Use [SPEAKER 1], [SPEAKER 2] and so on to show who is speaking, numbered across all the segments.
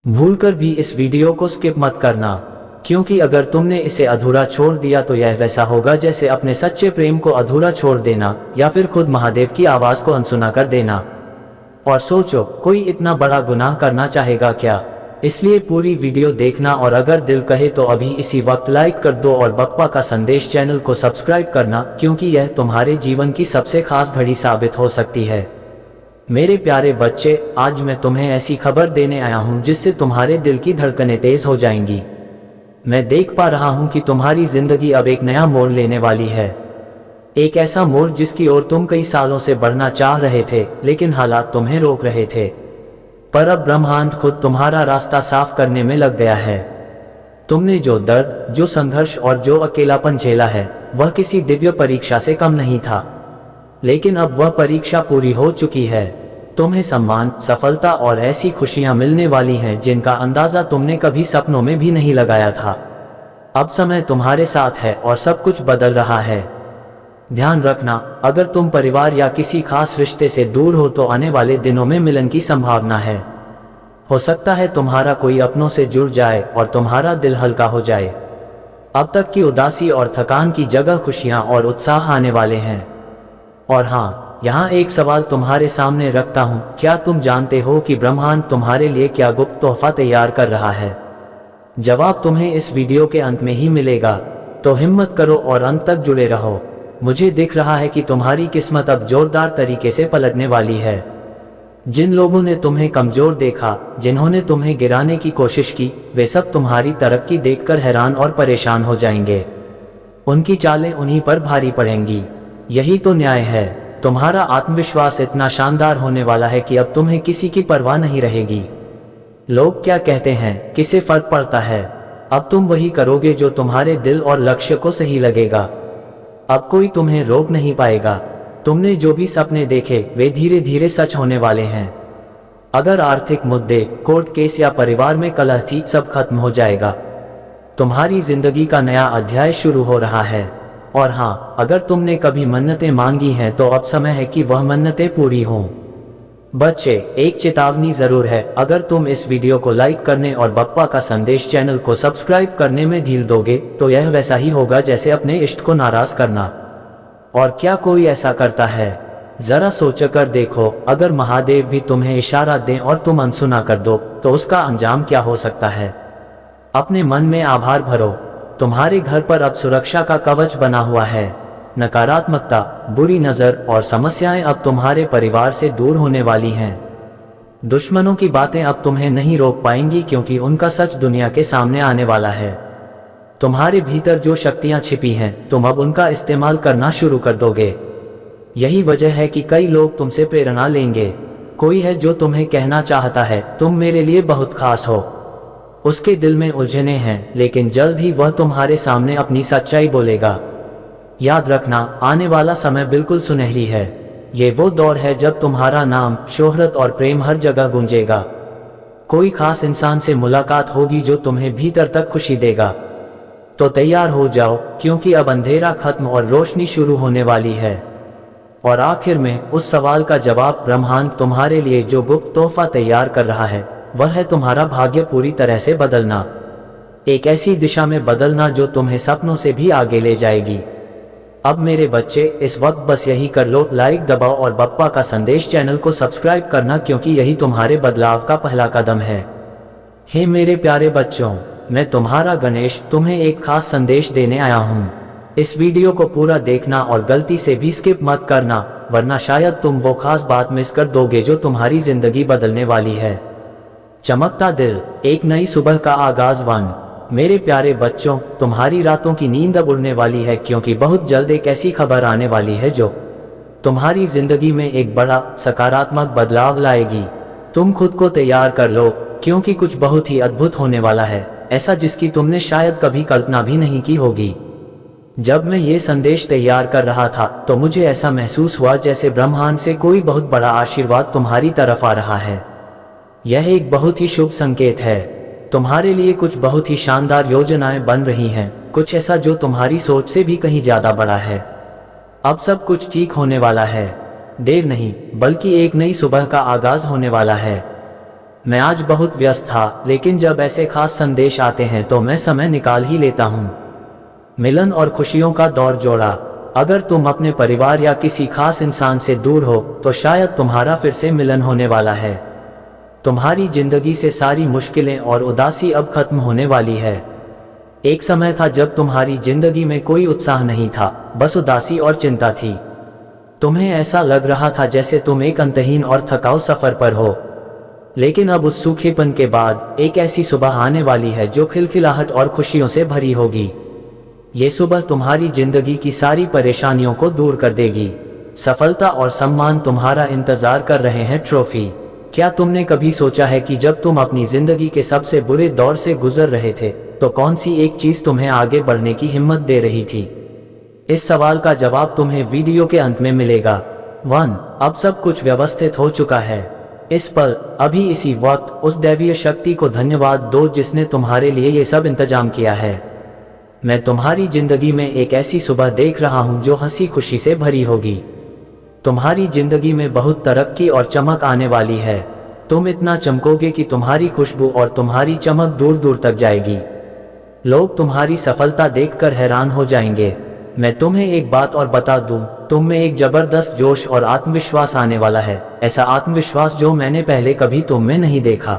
[SPEAKER 1] भूलकर भी इस वीडियो को स्किप मत करना, क्योंकि अगर तुमने इसे अधूरा छोड़ दिया तो यह वैसा होगा जैसे अपने सच्चे प्रेम को अधूरा छोड़ देना या फिर खुद महादेव की आवाज को अनसुना कर देना। और सोचो, कोई इतना बड़ा गुनाह करना चाहेगा क्या? इसलिए पूरी वीडियो देखना, और अगर दिल कहे तो अभी इसी वक्त लाइक कर दो और बप्पा का संदेश चैनल को सब्सक्राइब करना, क्योंकि यह तुम्हारे जीवन की सबसे खास घड़ी साबित हो सकती है। मेरे प्यारे बच्चे, आज मैं तुम्हें ऐसी खबर देने आया हूं जिससे तुम्हारे दिल की धड़कनें तेज हो जाएंगी। मैं देख पा रहा हूं कि तुम्हारी जिंदगी अब एक नया मोड़ लेने वाली है, एक ऐसा मोड़ जिसकी ओर तुम कई सालों से बढ़ना चाह रहे थे, लेकिन हालात तुम्हें रोक रहे थे। पर अब ब्रह्मांड खुद तुम्हारा रास्ता साफ करने में लग गया है। तुमने जो दर्द, जो संघर्ष और जो अकेलापन झेला है, वह किसी दिव्य परीक्षा से कम नहीं था, लेकिन अब वह परीक्षा पूरी हो चुकी है। तुम्हें सम्मान, सफलता और ऐसी खुशियां मिलने वाली हैं जिनका अंदाजा तुमने कभी सपनों में भी नहीं लगाया था। अब समय तुम्हारे साथ है और सब कुछ बदल रहा है। ध्यान रखना, अगर तुम परिवार या किसी खास रिश्ते से दूर हो तो आने वाले दिनों में मिलन की संभावना है। हो सकता है तुम्हारा कोई अपनों से जुड़ जाए और तुम्हारा दिल हल्का हो जाए। अब तक की उदासी और थकान की जगह खुशियां और उत्साह आने वाले हैं। और हाँ, यहाँ एक सवाल तुम्हारे सामने रखता हूँ, क्या तुम जानते हो कि ब्रह्मांड तुम्हारे लिए क्या गुप्त तोहफा तैयार कर रहा है? जवाब तुम्हें इस वीडियो के अंत में ही मिलेगा, तो हिम्मत करो और अंत तक जुड़े रहो। मुझे दिख रहा है कि तुम्हारी किस्मत अब जोरदार तरीके से पलटने वाली है। जिन लोगों ने तुम्हें कमजोर देखा, जिन्होंने तुम्हें गिराने की कोशिश की, वे सब तुम्हारी तरक्की देखकर हैरान और परेशान हो जाएंगे। उनकी चालें उन्हीं पर भारी पड़ेंगी। यही तो न्याय है। तुम्हारा आत्मविश्वास इतना शानदार होने वाला है कि अब तुम्हें किसी की परवाह नहीं रहेगी। लोग क्या कहते हैं, किसे फर्क पड़ता है? अब तुम वही करोगे जो तुम्हारे दिल और लक्ष्य को सही लगेगा। अब कोई तुम्हें रोक नहीं पाएगा। तुमने जो भी सपने देखे वे धीरे धीरे सच होने वाले हैं। अगर आर्थिक मुद्दे, कोर्ट केस या परिवार में कलह थी, सब खत्म हो जाएगा। तुम्हारी जिंदगी का नया अध्याय शुरू हो रहा है। और हाँ, अगर तुमने कभी मन्नतें मांगी हैं तो अब समय है कि वह मन्नतें पूरी हों। बच्चे, एक चेतावनी जरूर है, अगर तुम इस वीडियो को लाइक करने और बप्पा का संदेश चैनल को सब्सक्राइब करने में ढील दोगे तो यह वैसा ही होगा जैसे अपने इष्ट को नाराज करना। और क्या कोई ऐसा करता है? जरा सोचकर देखो, अगर महादेव भी तुम्हें इशारा दें और तुम अनसुना कर दो तो उसका अंजाम क्या हो सकता है? अपने मन में आभार भरो। तुम्हारे घर पर अब सुरक्षा का कवच बना हुआ है। नकारात्मकता, बुरी नजर और समस्याएं अब तुम्हारे परिवार से दूर होने वाली हैं। दुश्मनों की बातें अब तुम्हें नहीं रोक पाएंगी, क्योंकि उनका सच दुनिया के सामने आने वाला है। तुम्हारे भीतर जो शक्तियां छिपी हैं, तुम अब उनका इस्तेमाल करना शुरू कर दोगे। यही वजह है कि कई लोग तुमसे प्रेरणा लेंगे। कोई है जो तुम्हें कहना चाहता है, तुम मेरे लिए बहुत खास हो। उसके दिल में उलझने हैं, लेकिन जल्द ही वह तुम्हारे सामने अपनी सच्चाई बोलेगा। याद रखना, आने वाला समय बिल्कुल सुनहरी है। ये वो दौर है जब तुम्हारा नाम, शोहरत और प्रेम हर जगह गूंजेगा। कोई खास इंसान से मुलाकात होगी जो तुम्हें भीतर तक खुशी देगा। तो तैयार हो जाओ, क्योंकि अब अंधेरा खत्म और रोशनी शुरू होने वाली है। और आखिर में उस सवाल का जवाब, ब्रह्मांड तुम्हारे लिए जो गुप्त तोहफा तैयार कर रहा है, वह है तुम्हारा भाग्य पूरी तरह से बदलना। एक ऐसी दिशा में बदलना जो तुम्हें सपनों से भी आगे ले जाएगी। अब मेरे बच्चे, इस वक्त बस यही कर लो, लाइक दबाओ और बप्पा का संदेश चैनल को सब्सक्राइब करना, क्योंकि यही तुम्हारे बदलाव का पहला कदम है। हे मेरे प्यारे बच्चों, मैं तुम्हारा गणेश तुम्हें एक खास संदेश देने आया हूँ। इस वीडियो को पूरा देखना और गलती से भी स्किप मत करना, वरना शायद तुम वो खास बात मिस कर दोगे जो तुम्हारी जिंदगी बदलने वाली है। चमकता दिल, एक नई सुबह का आगाज। मेरे प्यारे बच्चों, तुम्हारी रातों की नींद अब उड़ने वाली है, क्योंकि बहुत जल्द एक ऐसी खबर आने वाली है जो तुम्हारी जिंदगी में एक बड़ा सकारात्मक बदलाव लाएगी। तुम खुद को तैयार कर लो, क्योंकि कुछ बहुत ही अद्भुत होने वाला है, ऐसा जिसकी तुमने शायद कभी कल्पना भी नहीं की होगी। जब मैं ये संदेश तैयार कर रहा था तो मुझे ऐसा महसूस हुआ जैसे ब्रह्मांड से कोई बहुत बड़ा आशीर्वाद तुम्हारी तरफ आ रहा है। यह एक बहुत ही शुभ संकेत है। तुम्हारे लिए कुछ बहुत ही शानदार योजनाएं बन रही हैं, कुछ ऐसा जो तुम्हारी सोच से भी कहीं ज्यादा बड़ा है। अब सब कुछ ठीक होने वाला है। देर नहीं, बल्कि एक नई सुबह का आगाज होने वाला है। मैं आज बहुत व्यस्त था, लेकिन जब ऐसे खास संदेश आते हैं तो मैं समय निकाल ही लेता हूँ। मिलन और खुशियों का दौर जोड़ा। अगर तुम अपने परिवार या किसी खास इंसान से दूर हो तो शायद तुम्हारा फिर से मिलन होने वाला है। तुम्हारी जिंदगी से सारी मुश्किलें और उदासी अब खत्म होने वाली है। एक समय था जब तुम्हारी जिंदगी में कोई उत्साह नहीं था, बस उदासी और चिंता थी। तुम्हें ऐसा लग रहा था जैसे तुम एक अंतहीन और थकाऊ सफर पर हो। लेकिन अब उस सूखेपन के बाद एक ऐसी सुबह आने वाली है जो खिलखिलाहट और खुशियों से भरी होगी। ये सुबह तुम्हारी जिंदगी की सारी परेशानियों को दूर कर देगी। सफलता और सम्मान तुम्हारा इंतजार कर रहे हैं। ट्रॉफी। क्या तुमने कभी सोचा है कि जब तुम अपनी जिंदगी के सबसे बुरे दौर से गुजर रहे थे तो कौन सी एक चीज तुम्हें आगे बढ़ने की हिम्मत दे रही थी? इस सवाल का जवाब तुम्हें वीडियो के अंत में मिलेगा। 1. अब सब कुछ व्यवस्थित हो चुका है। इस पल, अभी इसी वक्त उस दैवीय शक्ति को धन्यवाद दो जिसने तुम्हारे लिए ये सब इंतजाम किया है। मैं तुम्हारी जिंदगी में एक ऐसी सुबह देख रहा हूं जो हंसी खुशी से भरी होगी। तुम्हारी जिंदगी में बहुत तरक्की और चमक आने वाली है। तुम इतना चमकोगे कि तुम्हारी खुशबू और तुम्हारी चमक दूर दूर तक जाएगी। लोग तुम्हारी सफलता देखकर हैरान हो जाएंगे। मैं तुम्हें एक बात और बता दूं, तुम में एक जबरदस्त जोश और आत्मविश्वास आने वाला है। ऐसा आत्मविश्वास जो मैंने पहले कभी तुम में नहीं देखा।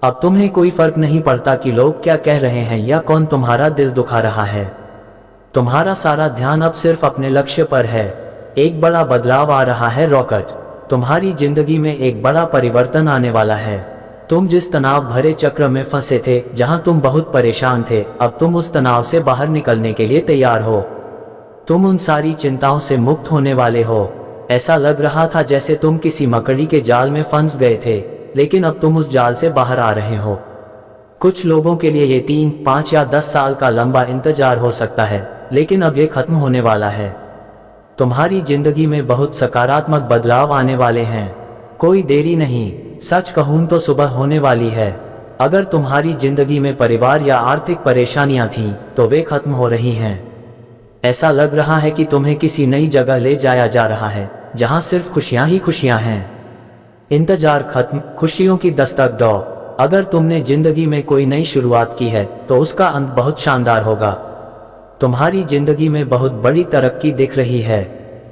[SPEAKER 1] अब तुम्हें कोई फर्क नहीं पड़ता कि लोग क्या कह रहे हैं या कौन तुम्हारा दिल दुखा रहा है। तुम्हारा सारा ध्यान अब सिर्फ अपने लक्ष्य पर है। एक बड़ा बदलाव आ रहा है। रॉकेट। तुम्हारी जिंदगी में एक बड़ा परिवर्तन आने वाला है। तुम जिस तनाव भरे चक्र में फंसे थे, जहां तुम बहुत परेशान थे, अब तुम उस तनाव से बाहर निकलने के लिए तैयार हो। तुम उन सारी चिंताओं से मुक्त होने वाले हो। ऐसा लग रहा था जैसे तुम किसी मकड़ी के जाल में फंस गए थे, लेकिन अब तुम उस जाल से बाहर आ रहे हो। कुछ लोगों के लिए ये 3, 5 या 10 साल का लंबा इंतजार हो सकता है, लेकिन अब ये खत्म होने वाला है। तुम्हारी जिंदगी में बहुत सकारात्मक बदलाव आने वाले हैं। कोई देरी नहीं, सच कहूं तो सुबह होने वाली है। अगर तुम्हारी जिंदगी में परिवार या आर्थिक परेशानियां थीं, तो वे खत्म हो रही हैं। ऐसा लग रहा है कि तुम्हें किसी नई जगह ले जाया जा रहा है, जहां सिर्फ खुशियां ही खुशियां हैं। इंतजार खत्म, खुशियों की दस्तक दो। अगर तुमने जिंदगी में कोई नई शुरुआत की है तो उसका अंत बहुत शानदार होगा। तुम्हारी जिंदगी में बहुत बड़ी तरक्की दिख रही है।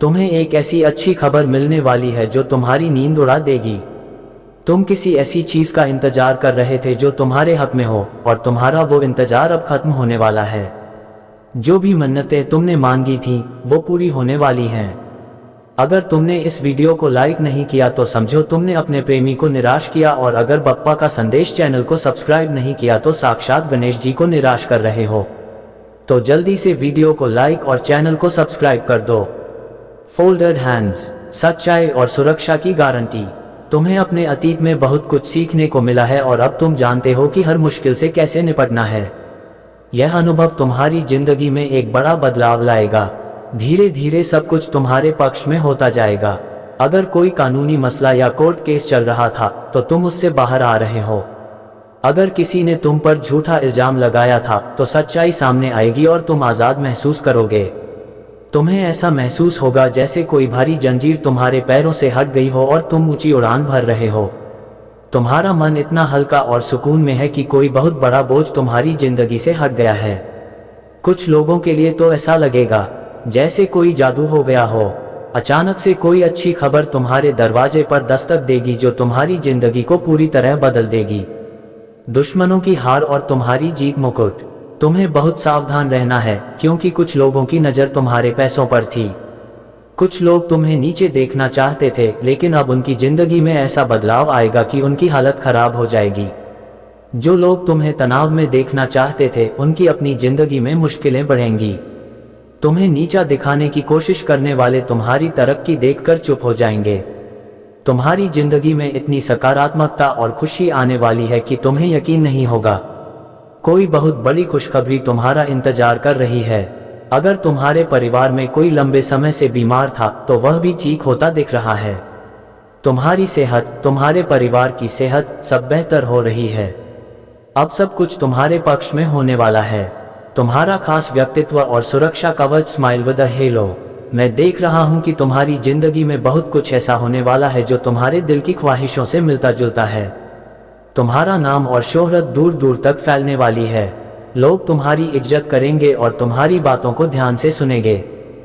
[SPEAKER 1] तुम्हें एक ऐसी अच्छी खबर मिलने वाली है जो तुम्हारी नींद उड़ा देगी। तुम किसी ऐसी चीज का इंतजार कर रहे थे जो तुम्हारे हक में हो, और तुम्हारा वो इंतजार अब खत्म होने वाला है। जो भी मन्नतें तुमने मांगी थी वो पूरी होने वाली हैं। अगर तुमने इस वीडियो को लाइक नहीं किया तो समझो तुमने अपने प्रेमी को निराश किया, और अगर बप्पा का संदेश चैनल को सब्सक्राइब नहीं किया तो साक्षात गणेश जी को निराश कर रहे हो। तो जल्दी से वीडियो को लाइक और चैनल को सब्सक्राइब कर दो। फोल्डेड हैंड्स, सच्चाई और सुरक्षा की गारंटी। तुम्हें अपने अतीत में बहुत कुछ सीखने को मिला है और अब तुम जानते हो कि हर मुश्किल से कैसे निपटना है। यह अनुभव तुम्हारी जिंदगी में एक बड़ा बदलाव लाएगा। धीरे धीरे सब कुछ तुम्हारे पक्ष में होता जाएगा। अगर कोई कानूनी मसला या कोर्ट केस चल रहा था तो तुम उससे बाहर आ रहे हो। अगर किसी ने तुम पर झूठा इल्जाम लगाया था तो सच्चाई सामने आएगी और तुम आज़ाद महसूस करोगे। तुम्हें ऐसा महसूस होगा जैसे कोई भारी जंजीर तुम्हारे पैरों से हट गई हो और तुम ऊंची उड़ान भर रहे हो। तुम्हारा मन इतना हल्का और सुकून में है कि कोई बहुत बड़ा बोझ तुम्हारी जिंदगी से हट गया है। कुछ लोगों के लिए तो ऐसा लगेगा जैसे कोई जादू हो गया हो। अचानक से कोई अच्छी खबर तुम्हारे दरवाजे पर दस्तक देगी जो तुम्हारी जिंदगी को पूरी तरह बदल देगी। दुश्मनों की हार और तुम्हारी जीत मुकुट। तुम्हें बहुत सावधान रहना है क्योंकि कुछ लोगों की नज़र तुम्हारे पैसों पर थी। कुछ लोग तुम्हें नीचे देखना चाहते थे, लेकिन अब उनकी जिंदगी में ऐसा बदलाव आएगा कि उनकी हालत खराब हो जाएगी। जो लोग तुम्हें तनाव में देखना चाहते थे, उनकी अपनी जिंदगी में मुश्किलें बढ़ेंगी। तुम्हें नीचा दिखाने की कोशिश करने वाले तुम्हारी तरक्की देखकर चुप हो जाएंगे। तुम्हारी जिंदगी में इतनी सकारात्मकता और खुशी आने वाली है कि तुम्हें यकीन नहीं होगा। कोई बहुत बड़ी खुशखबरी तुम्हारा इंतजार कर रही है। अगर तुम्हारे परिवार में कोई लंबे समय से बीमार था तो वह भी ठीक होता दिख रहा है। तुम्हारी सेहत, तुम्हारे परिवार की सेहत सब बेहतर हो रही है। अब सब कुछ तुम्हारे पक्ष में होने वाला है। तुम्हारा खास व्यक्तित्व और सुरक्षा कवच स्माइल विद अ हेलो। मैं देख रहा हूं कि तुम्हारी जिंदगी में बहुत कुछ ऐसा होने वाला है जो तुम्हारे दिल की ख्वाहिशों से मिलता जुलता है। तुम्हारा नाम और शोहरत दूर दूर तक फैलने वाली है। लोग तुम्हारी इज्जत करेंगे और तुम्हारी बातों को ध्यान से सुनेंगे।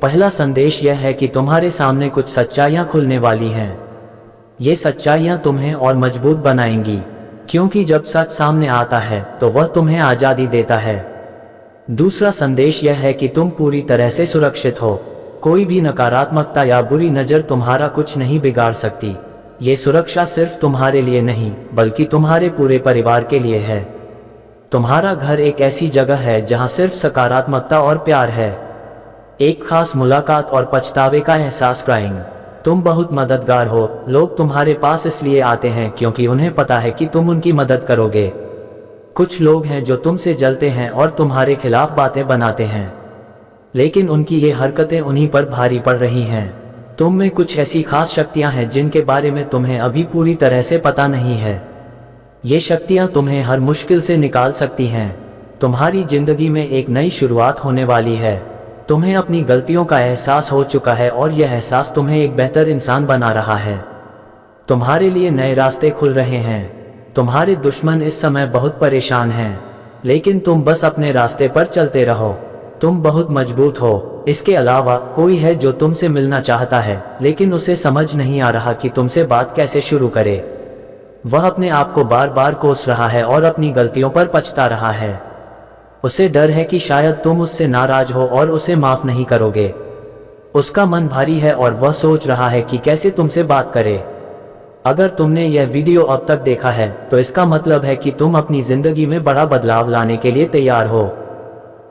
[SPEAKER 1] पहला संदेश यह है कि तुम्हारे सामने कुछ सच्चाइयाँ खुलने वाली हैं। ये सच्चाइयाँ तुम्हें और मजबूत बनाएंगी, क्योंकि जब सच सामने आता है तो वह तुम्हें आज़ादी देता है। दूसरा संदेश यह है कि तुम पूरी तरह से सुरक्षित हो। कोई भी नकारात्मकता या बुरी नज़र तुम्हारा कुछ नहीं बिगाड़ सकती। ये सुरक्षा सिर्फ तुम्हारे लिए नहीं, बल्कि तुम्हारे पूरे परिवार के लिए है। तुम्हारा घर एक ऐसी जगह है जहां सिर्फ सकारात्मकता और प्यार है। एक खास मुलाकात और पछतावे का एहसास कराएंगे। तुम बहुत मददगार हो। लोग तुम्हारे पास इसलिए आते हैं क्योंकि उन्हें पता है कि तुम उनकी मदद करोगे। कुछ लोग हैं जो तुमसे जलते हैं और तुम्हारे खिलाफ बातें बनाते हैं, लेकिन उनकी ये हरकतें उन्हीं पर भारी पड़ रही हैं। तुम में कुछ ऐसी खास शक्तियां हैं जिनके बारे में तुम्हें अभी पूरी तरह से पता नहीं है। ये शक्तियां तुम्हें हर मुश्किल से निकाल सकती हैं। तुम्हारी जिंदगी में एक नई शुरुआत होने वाली है। तुम्हें अपनी गलतियों का एहसास हो चुका है और यह एहसास तुम्हें एक बेहतर इंसान बना रहा है। तुम्हारे लिए नए रास्ते खुल रहे हैं। तुम्हारे दुश्मन इस समय बहुत परेशान हैं, लेकिन तुम बस अपने रास्ते पर चलते रहो। तुम बहुत मजबूत हो। इसके अलावा कोई है जो तुमसे मिलना चाहता है, लेकिन उसे समझ नहीं आ रहा कि तुमसे बात कैसे शुरू करे। वह अपने आप को बार बार कोस रहा है और अपनी गलतियों पर पछता रहा है। उसे डर है कि शायद तुम उससे नाराज हो और उसे माफ नहीं करोगे। उसका मन भारी है और वह सोच रहा है कि कैसे तुमसे बात करे। अगर तुमने यह वीडियो अब तक देखा है तो इसका मतलब है कि तुम अपनी जिंदगी में बड़ा बदलाव लाने के लिए तैयार हो।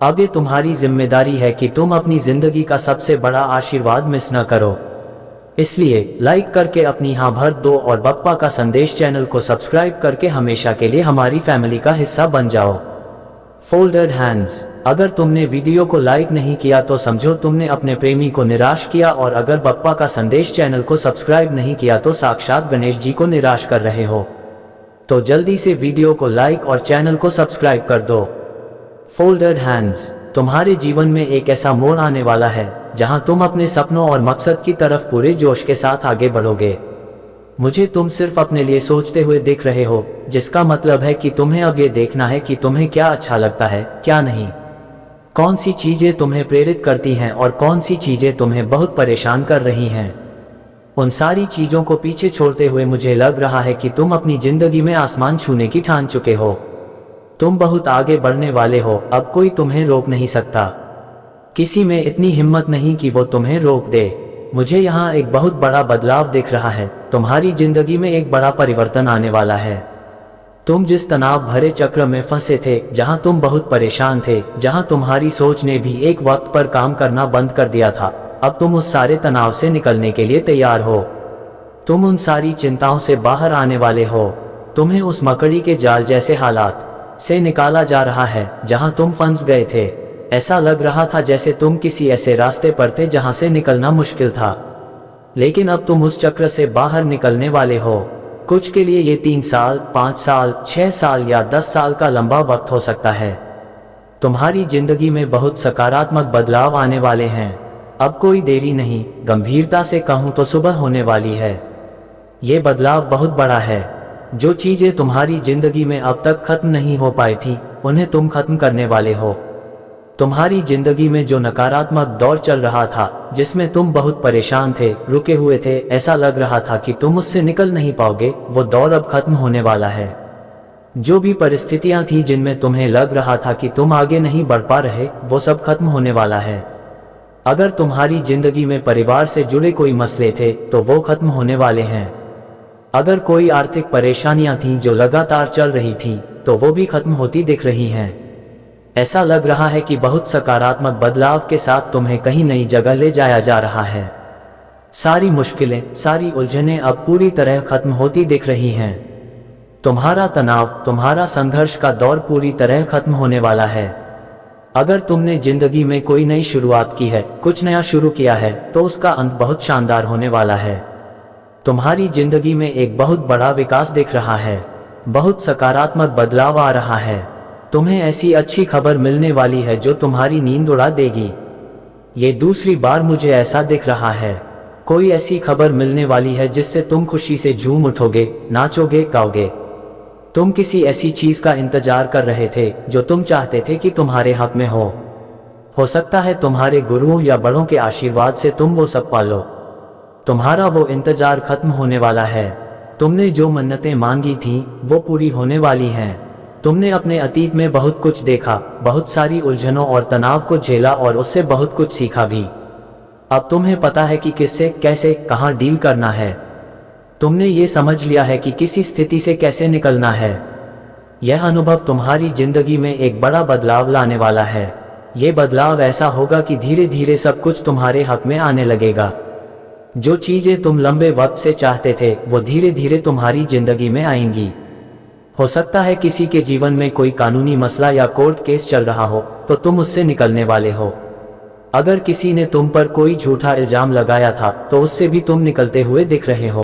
[SPEAKER 1] अब ये तुम्हारी जिम्मेदारी है कि तुम अपनी जिंदगी का सबसे बड़ा आशीर्वाद मिस न करो। इसलिए लाइक करके अपनी हाँ भर दो और बप्पा का संदेश चैनल को सब्सक्राइब करके हमेशा के लिए हमारी फैमिली का हिस्सा बन जाओ। Folded hands. अगर तुमने वीडियो को लाइक नहीं किया तो समझो तुमने अपने प्रेमी को निराश किया, और अगर बप्पा का संदेश चैनल को सब्सक्राइब नहीं किया तो साक्षात गणेश जी को निराश कर रहे हो। तो जल्दी से वीडियो को लाइक और चैनल को सब्सक्राइब कर दो। Folded hands. तुम्हारे जीवन में एक ऐसा मोड़ आने वाला है जहां तुम अपने सपनों और मकसद की तरफ पूरे जोश के साथ आगे बढ़ोगे। मुझे तुम सिर्फ अपने लिए सोचते हुए दिख रहे हो, जिसका मतलब है कि तुम्हें अब ये देखना है कि तुम्हें क्या अच्छा लगता है, क्या नहीं। कौन सी चीजें तुम्हें प्रेरित करती हैं और कौन सी चीजें तुम्हें बहुत परेशान कर रही हैं। उन सारी चीजों को पीछे छोड़ते हुए मुझे लग रहा है कि तुम अपनी जिंदगी में आसमान छूने की ठान चुके हो। तुम बहुत आगे बढ़ने वाले हो। अब कोई तुम्हें रोक नहीं सकता। किसी में इतनी हिम्मत नहीं कि वो तुम्हें रोक दे। मुझे यहाँ एक बहुत बड़ा बदलाव दिख रहा है। तुम्हारी जिंदगी में एक बड़ा परिवर्तन आने वाला है। तुम जिस तनाव भरे चक्र में फंसे थे, जहां तुम बहुत परेशान थे, जहां तुम्हारी सोच ने भी एक वक्त पर काम करना बंद कर दिया था, अब तुम उस सारे तनाव से निकलने के लिए तैयार हो। तुम उन सारी चिंताओं से बाहर आने वाले हो। तुम्हें उस मकड़ी के जाल जैसे हालात से निकाला जा रहा है जहां तुम फंस गए थे। ऐसा लग रहा था जैसे तुम किसी ऐसे रास्ते पर थे जहां से निकलना मुश्किल था, लेकिन अब तुम उस चक्र से बाहर निकलने वाले हो। कुछ के लिए ये 3 साल, 5 साल, 6 साल या 10 साल का लंबा वक्त हो सकता है। तुम्हारी जिंदगी में बहुत सकारात्मक बदलाव आने वाले हैं। अब कोई देरी नहीं, गंभीरता से कहूँ तो सुबह होने वाली है। ये बदलाव बहुत बड़ा है। जो चीजें तुम्हारी जिंदगी में अब तक खत्म नहीं हो पाई थी, उन्हें तुम खत्म करने वाले हो। तुम्हारी जिंदगी में जो नकारात्मक दौर चल रहा था, जिसमें तुम बहुत परेशान थे, रुके हुए थे, ऐसा लग रहा था कि तुम उससे निकल नहीं पाओगे, वो दौर अब खत्म होने वाला है। जो भी परिस्थितियां थी जिनमें तुम्हें लग रहा था कि तुम आगे नहीं बढ़ पा रहे, वो सब खत्म होने वाला है। अगर तुम्हारी जिंदगी में परिवार से जुड़े कोई मसले थे तो वो खत्म होने वाले हैं। अगर कोई आर्थिक परेशानियां थीं जो लगातार चल रही थीं, तो वो भी खत्म होती दिख रही हैं। ऐसा लग रहा है कि बहुत सकारात्मक बदलाव के साथ तुम्हें कहीं नई जगह ले जाया जा रहा है। सारी मुश्किलें, सारी उलझनें अब पूरी तरह खत्म होती दिख रही हैं। तुम्हारा तनाव, तुम्हारा संघर्ष का दौर पूरी तरह खत्म होने वाला है। अगर तुमने जिंदगी में कोई नई शुरुआत की है, कुछ नया शुरू किया है, तो उसका अंत बहुत शानदार होने वाला है। तुम्हारी जिंदगी में एक बहुत बड़ा विकास दिख रहा है। बहुत सकारात्मक बदलाव आ रहा है। तुम्हें ऐसी अच्छी खबर मिलने वाली है जो तुम्हारी नींद उड़ा देगी। ये दूसरी बार मुझे ऐसा दिख रहा है। कोई ऐसी खबर मिलने वाली है जिससे तुम खुशी से झूम उठोगे, नाचोगे, गाओगे। तुम किसी ऐसी चीज का इंतजार कर रहे थे जो तुम चाहते थे कि तुम्हारे हक में हो सकता है तुम्हारे गुरुओं या बड़ों के आशीर्वाद से तुम वो सब पालो। तुम्हारा वो इंतजार खत्म होने वाला है। तुमने जो मन्नतें मांगी थीं वो पूरी होने वाली हैं। तुमने अपने अतीत में बहुत कुछ देखा, बहुत सारी उलझनों और तनाव को झेला और उससे बहुत कुछ सीखा भी। अब तुम्हें पता है कि किससे कैसे कहाँ डील करना है। तुमने ये समझ लिया है कि किसी स्थिति से कैसे निकलना है। यह अनुभव तुम्हारी जिंदगी में एक बड़ा बदलाव लाने वाला है। ये बदलाव ऐसा होगा कि धीरे धीरे सब कुछ तुम्हारे हक में आने लगेगा। जो चीजें तुम लंबे वक्त से चाहते थे वो धीरे धीरे तुम्हारी जिंदगी में आएंगी। हो सकता है किसी के जीवन में कोई कानूनी मसला या कोर्ट केस चल रहा हो तो तुम उससे निकलने वाले हो। अगर किसी ने तुम पर कोई झूठा इल्जाम लगाया था तो उससे भी तुम निकलते हुए दिख रहे हो।